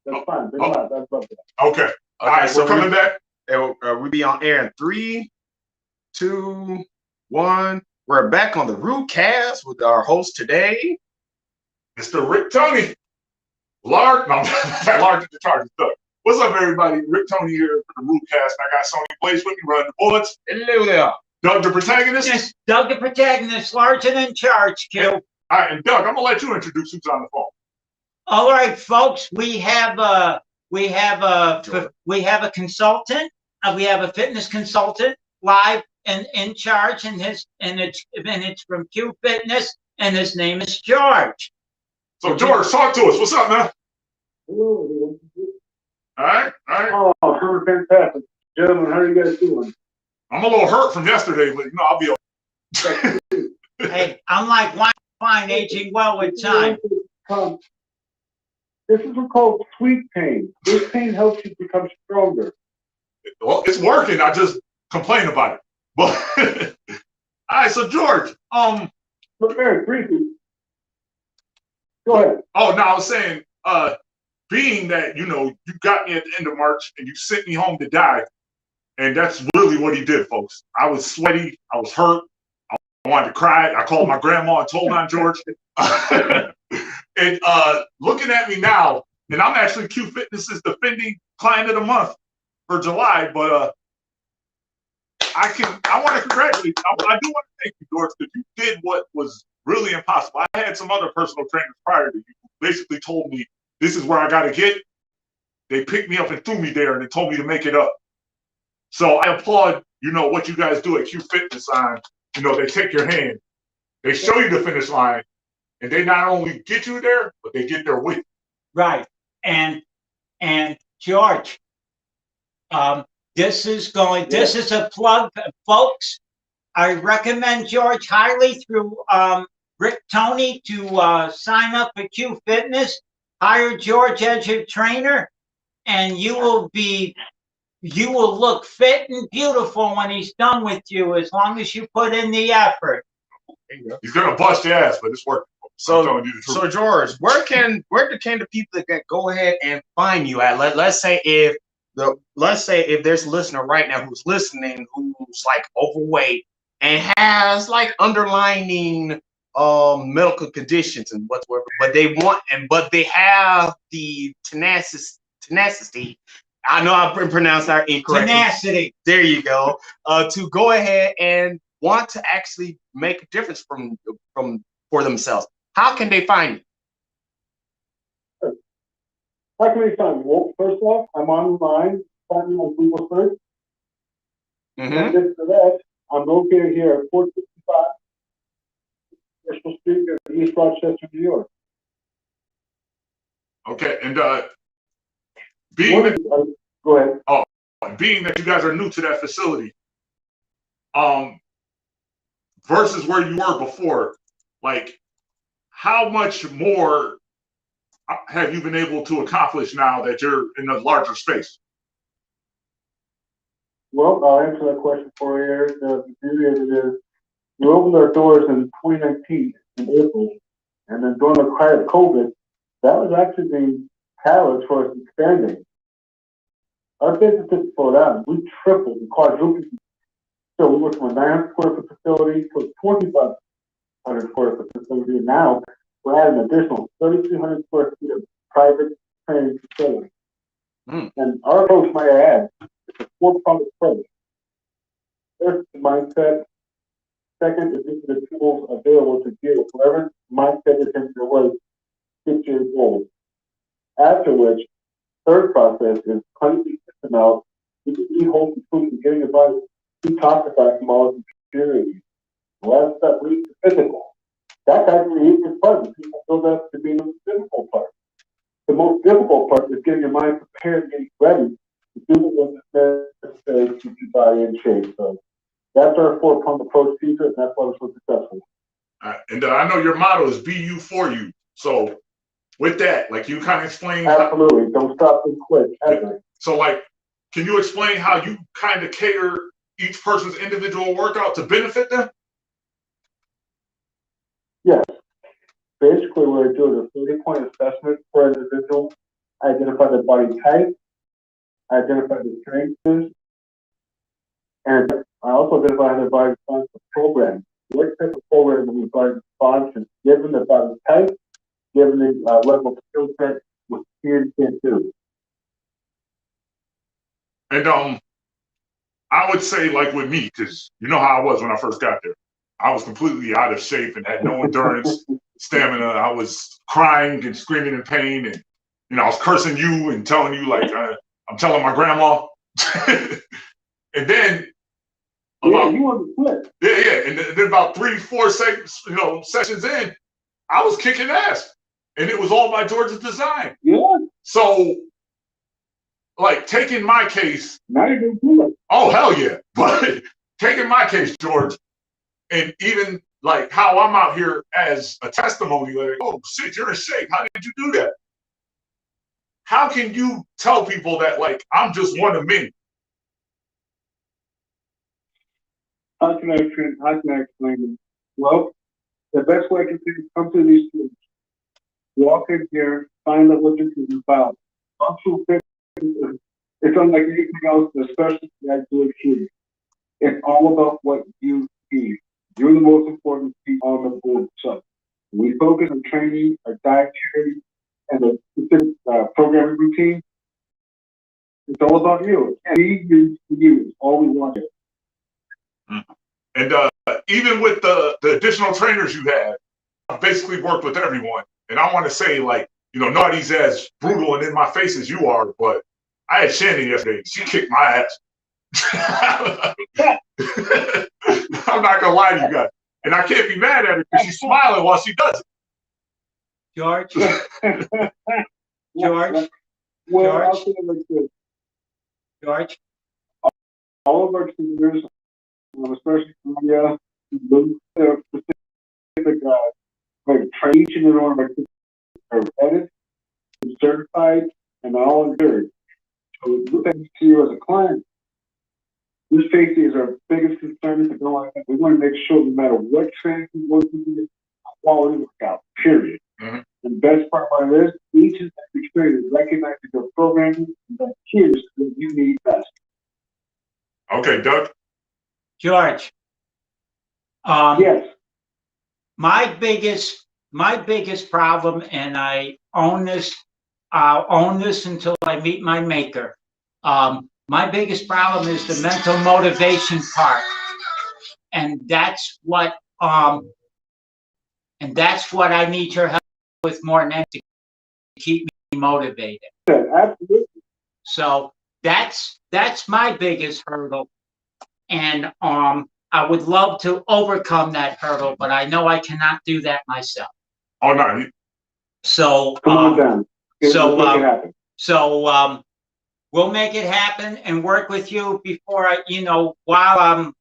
That's fine. Bring them out. That's lovely. Okay. All right, so coming back. We'll be on air in 3, 2, 1. We're back on the Rootcast with our host today, Mr. Rick Tony. Large, no, large at the charge. What's up, everybody? Rick Tony here for the Rootcast. I got Sony Blaze with me running the bullets. Hello there. Doug, the protagonist. Yes, Doug, the protagonist, large and in charge, Q. All right, and Doug, I'm gonna let you introduce who's on the phone. All right, folks, we have a consultant. We have a fitness consultant live and in charge, and it's from Q Fitness, and his name is George. So George, talk to us. What's up, man? Hello, everyone. All right. Oh, doing fantastic. Gentlemen, how are you guys doing? I'm a little hurt from yesterday, but I'll be okay. Hey, I'm like wine aging well with time. This is called sweet pain. This pain helps you become stronger. Well, it's working. I just complain about it. But all right, so George, But very briefly, go ahead. Oh no, I was saying, being that you got me at the end of March and you sent me home to die, and that's really what he did, folks. I was sweaty, I was hurt, I wanted to cry. I called my grandma and told on George. And looking at me now, and I'm actually Q Fitness's defending client of the month for July, but I want to congratulate you. I do want to thank you, George, because you did what was really impossible. I had some other personal trainers prior to you who basically told me this is where I got to get. They picked me up and threw me there, and they told me to make it up. So I applaud, what you guys do at Q Fitness on, they take your hand, they show you the finish line, and they not only get you there, but they get there with you. Right. And George, this is a plug, folks. I recommend George highly through Rick Tony to sign up for Q Fitness. Hire George as your trainer, and you will look fit and beautiful when he's done with you, as long as you put in the effort. He's gonna bust your ass, but it's working. So George, where can the people that go ahead and find you at? Let's say if there's a listener right now who's listening who's like overweight and has like underlying medical conditions and whatsoever, but they have the tenacity. I know I pronounced that incorrectly. Tenacity. There you go. To go ahead and want to actually make a difference for themselves. How can they find you? How can they find me? Well, first off, I'm online. Find me on Google search. And for that, I'm located here at 465 Bristol Street in East Rochester, New York. Okay, and go ahead. Oh, being that you guys are new to that facility, versus where you were before, like how much more have you been able to accomplish now that you're in a larger space? Well, I'll answer that question for you. The beauty of it is, we opened our doors in 2019 in April, and then during the height of COVID, that was actually the catalyst for us expanding. Our business didn't slow down. We tripled and quadrupled. So we went from a 900 square foot facility to a 2,500 square foot facility. And now we're adding an additional 3,300 square feet of private training facility. And our approach, might I add, is a four-pronged approach. First, the mindset. Second, is the tools available to deal with whatever mindset is in your way to get your goals. After which, third process is cleansing system out. You can be whole and food and getting advice. We talked about from all the security. The last step leads to physical. That's actually the easiest part. People feel that to be the physical part. The most difficult part is getting your mind prepared and getting ready to do what is necessary to keep your body in shape. So that's our four-pronged approach, Peter, and that's why we're so successful. And I know your motto is "Be you for you." So with that, like you kind of explain. Absolutely, don't stop and quit ever. So, like, can you explain how you kind of cater each person's individual workout to benefit them? Yes. Basically, what I do is a 30-point assessment for an individual I identify their body type, I identify their strengths, and I also identify how their body responds to program. What type of program do the body respond to, given the body type, given the level of skill set, what can do. And I would say, like with me, because you know how I was when I first got there. I was completely out of shape and had no endurance, stamina. I was crying and screaming in pain, and I was cursing you and telling you like I'm telling my grandma. And then you want to flip. Yeah. And then about 3-4 sessions in, I was kicking ass, and it was all by George's design. Yeah. So, like, taking my case. Now you're doing good. Oh, hell yeah. But taking my case, George, and even like how I'm out here as a testimony, like, oh shit, you're in shape. How did you do that? How can you tell people that, like, I'm just one of many? How can I explain it? Well, the best way I can come to these students, walk in here, find out what you can about. Functional fitness, it's unlike anything else, especially that do it here. It's all about what you need. You're the most important piece on the board. So we focus on training, our dietary, and the specific programming routine. It's all about you. And we use you. It's all we want. And even with the additional trainers you have, I've basically worked with everyone. And I want to say, like, nobody's as brutal and in my face as you are, but I had Shannon yesterday. She kicked my ass. I'm not gonna lie to you guys, and I can't be mad at her because she's smiling while she does it. George, Well, George? I'll say it like this. George, All of our trainers, especially Maria, they're specific like train each and every one of our kids are vetted, certified, and all endured. So look at you as a client. This safety is our biggest concern. We want to make sure no matter what training we work with, quality workout, period. Mm-hmm. And the best part about it is each and every trainer recognizes your programming and that here's what you need best. Okay, Doug. George. Yes. My biggest problem, and I'll own this until I meet my maker. My biggest problem is the mental motivation part. And that's what I need your help with more than anything to keep me motivated. Yeah, absolutely. So that's my biggest hurdle. And I would love to overcome that hurdle, but I know I cannot do that myself. Oh no. So come on down. So make it happen. So we'll make it happen and work with you before while I'm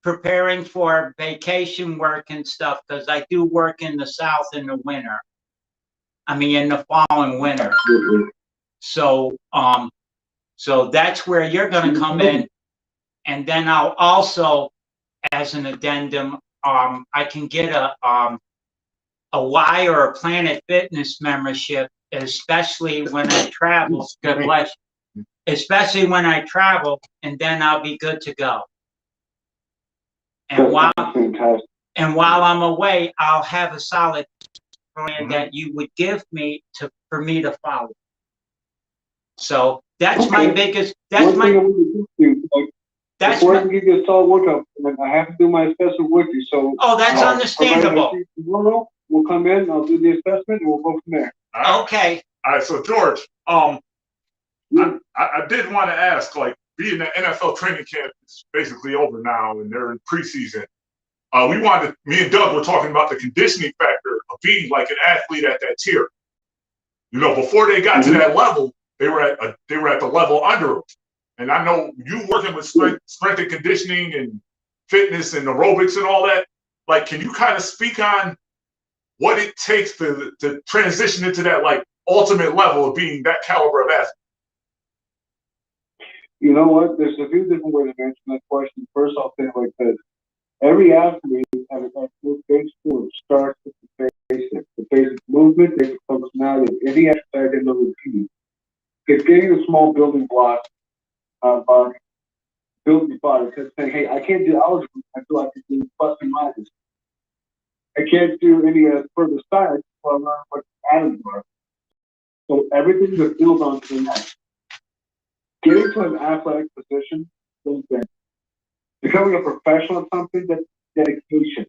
preparing for vacation work and stuff, because I do work in the South in the winter. I mean, in the following winter. Absolutely. So so that's where you're going to come in, and then I'll also, as an addendum, I can get a Y or a Planet Fitness membership, especially when I travel. God bless you. Especially when I travel, and then I'll be good to go. And while I'm away, I'll have a solid plan that you would give me for me to follow. So that's my biggest. Before I can give you a solid workout, I have to do my assessment with you. So that's understandable. Tomorrow we'll come in, I'll do the assessment, and we'll go from there. Okay. All right. So George, I did want to ask, like, being the NFL training camp is basically over now, and they're in preseason. Me and Doug were talking about the conditioning factor of being like an athlete at that tier. Before they got to that level, they were at the level under them. And I know you working with strength and conditioning and fitness and aerobics and all that. Like, can you kind of speak on what it takes to transition into that, like, ultimate level of being that caliber of athlete? You know what? There's a few different ways to answer that question. First, I'll say it like this. Every athlete at base sport starts with the basic movement, basic functionality of any exercise in the routine. It's getting the small building blocks of building your body. Because saying, hey, I can't do algebra until I can do plus and minus. I can't do any further science until I learn what atoms are. So everything that builds onto the next. Getting to an athletic position is then becoming a professional at something that's dedication,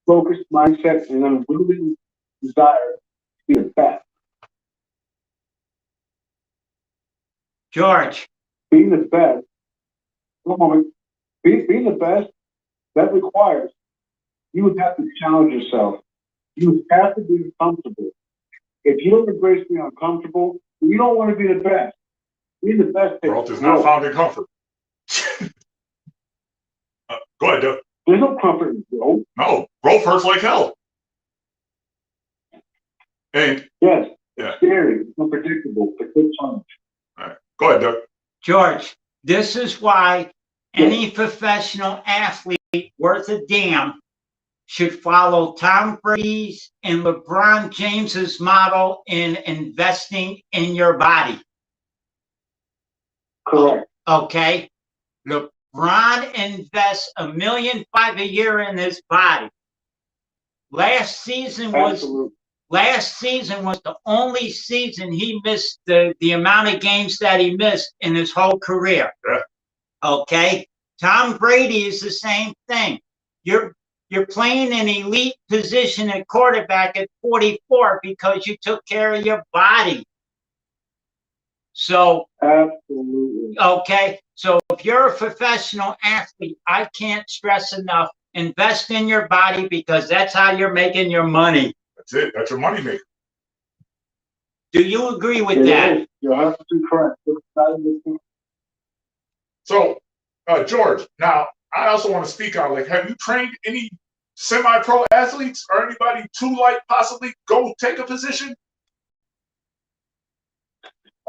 focused mindset, and unwilling desire to be the best. George, Being the best, one moment, being the best, that requires you would have to challenge yourself. You would have to be uncomfortable. If you don't embrace being uncomfortable, you don't want to be the best. Being the best takes Growth is not found in comfort. Go ahead, Doug. There's no comfort in growth. No, growth hurts like hell. And Yes, yeah, it's scary, it's unpredictable, but good challenge. all right. Go ahead, Doug. George, this is why any professional athlete worth a damn should follow Tom Brady's and LeBron James's model in investing in your body. Correct. Okay? LeBron invests $1.5 million a year in his body. Last season was the only season he missed the amount of games that he missed in his whole career. Yeah. Okay? Tom Brady is the same thing. You're playing an elite position at quarterback at 44 because you took care of your body. So, Absolutely. okay, so if you're a professional athlete, I can't stress enough, invest in your body because that's how you're making your money. That's it. That's your money maker. Do you agree with It that? is. You're 100% correct. So, George, now I also want to speak on, like, have you trained any semi-pro athletes or anybody to, like, possibly go take a position?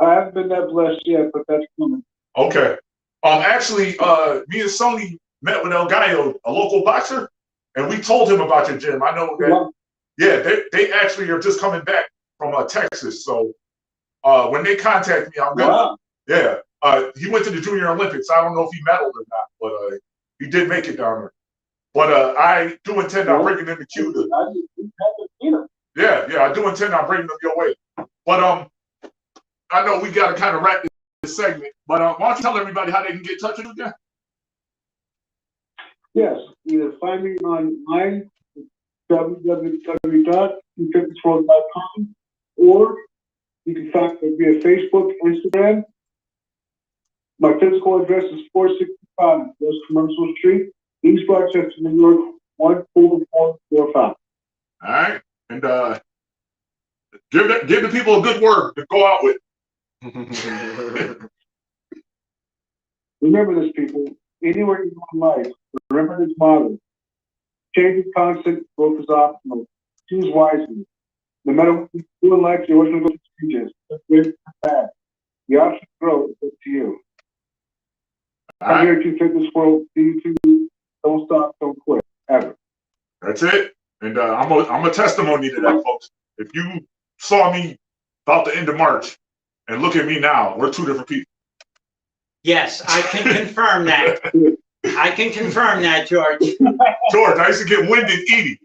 I haven't been that blessed yet, but that's coming. Okay. Actually, me and Sony met with El Gallo, a local boxer, and we told him about your gym. I know that, yeah, they actually are just coming back from Texas. So when they contact me, I'm gonna, Wow. yeah. He went to the Junior Olympics. I don't know if he medaled or not, but he did make it down there. But I do intend on bringing him to Cuba. Yeah, I do intend on bringing them your way. But I know we got to kind of wrap this segment. But why don't you tell everybody how they can get in touch with you again? Yes, either find me online, www.fitnessworld.com, or you can find me via Facebook, Instagram. My physical address is 465 West Commercial Street, East Rochester, New York, 14445. All right, and give the people a good word to go out with. Remember this, people. Anywhere you go in life, remember this motto. Change is constant, growth is optional. Choose wisely. No matter what you do in life, you're always going to go through changes. Good or bad. The option to grow is up to you. I'm here to Fitness World. See you too. Don't stop, don't quit, ever. That's it. And I'm a testimony to that, folks. If you saw me about the end of March and look at me now, we're two different people. Yes, I can confirm that. I can confirm that, George. George, I used to get winded eating.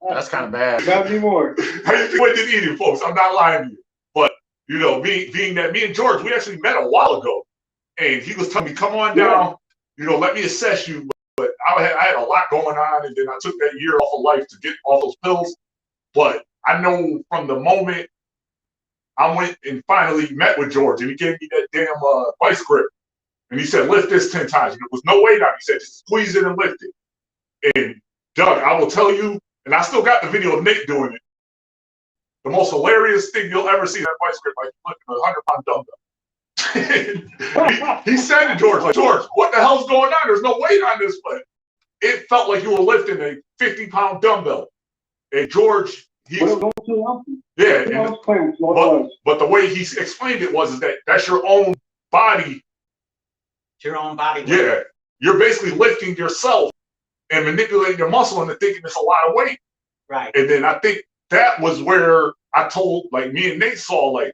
That's kind of bad. Not anymore. I used to get winded eating, folks. I'm not lying to you. But, you know, being that me and George, we actually met a while ago. And he was telling me, come on down, you know, let me assess you. But I had a lot going on, and then I took that year off of life to get all those pills. But I know from the moment I went and finally met with George, and he gave me that damn vice grip. And he said, lift this 10 times. And there was no weight on it. He said, just squeeze it and lift it. And Doug, I will tell you, and I still got the video of Nick doing it. The most hilarious thing you'll ever see that vice grip, like lifting a 100-pound dumbbell. he said to George, like, George, what the hell's going on? There's no weight on this, but it felt like you were lifting a 50-pound dumbbell. And George, yeah, but the way he explained it was that that's your own body. It's your own body. Yeah, you're basically lifting yourself and manipulating your muscle into thinking it's a lot of weight. Right. And then I think that was where I told, like, me and Nate saw, like,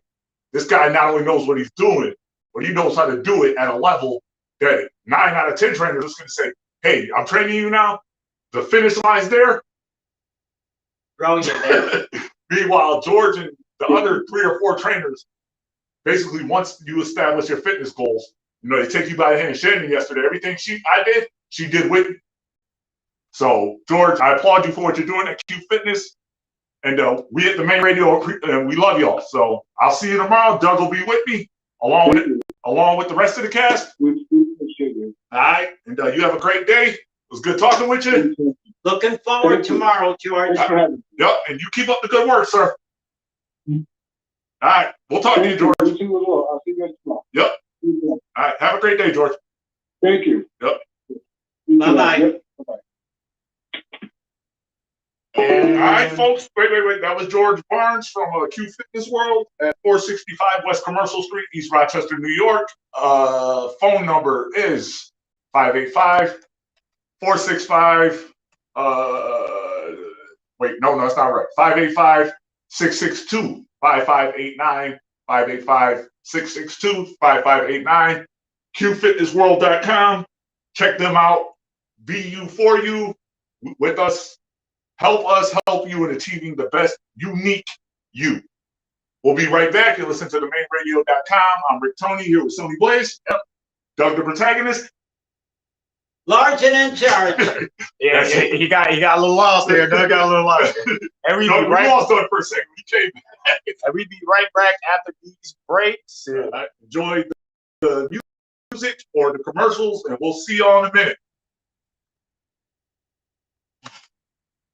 this guy not only knows what he's doing, but he knows how to do it at a level that 9 out of 10 trainers are just going to say, hey, I'm training you now. The finish line's there. Throw you there. Meanwhile, George and the other 3 or 4 trainers, basically, once you establish your fitness goals, you know, they take you by the hand. And Shannon yesterday, everything I did, she did with me. So, George, I applaud you for what you're doing at Q Fitness. And we at the main radio, and we love y'all. So I'll see you tomorrow. Doug will be with me, along with the rest of the cast. We appreciate you. All right, and you have a great day. It was good talking with you. Looking forward tomorrow, George. Thanks for having me. Yep, and you keep up the good work, sir. All right, we'll talk to you, George. You too as well. I'll see you guys tomorrow. Yep. All right, have a great day, George. Thank you. Yep. Bye-bye. Yep. Bye-bye. All right, folks. Wait. That was George Barnes from Q Fitness World at 465 West Commercial Street, East Rochester, New York. Phone number is 585-465. Wait, no, that's not right. 585-662-5589. 585-662-5589. QFitnessWorld.com. Check them out. Be you for you with us. Help us help you in achieving the best unique you. We'll be right back. You listen to themainradio.com. I'm Rick Tony here with Sonny Blaze. Yep. Doug, the protagonist. Large and in charge. Yeah, he got a little lost there. Doug got a little lost. And we No, we lost Doug for a second. We came back. And we be right back after these breaks. Enjoy the music or the commercials, and we'll see y'all in a minute.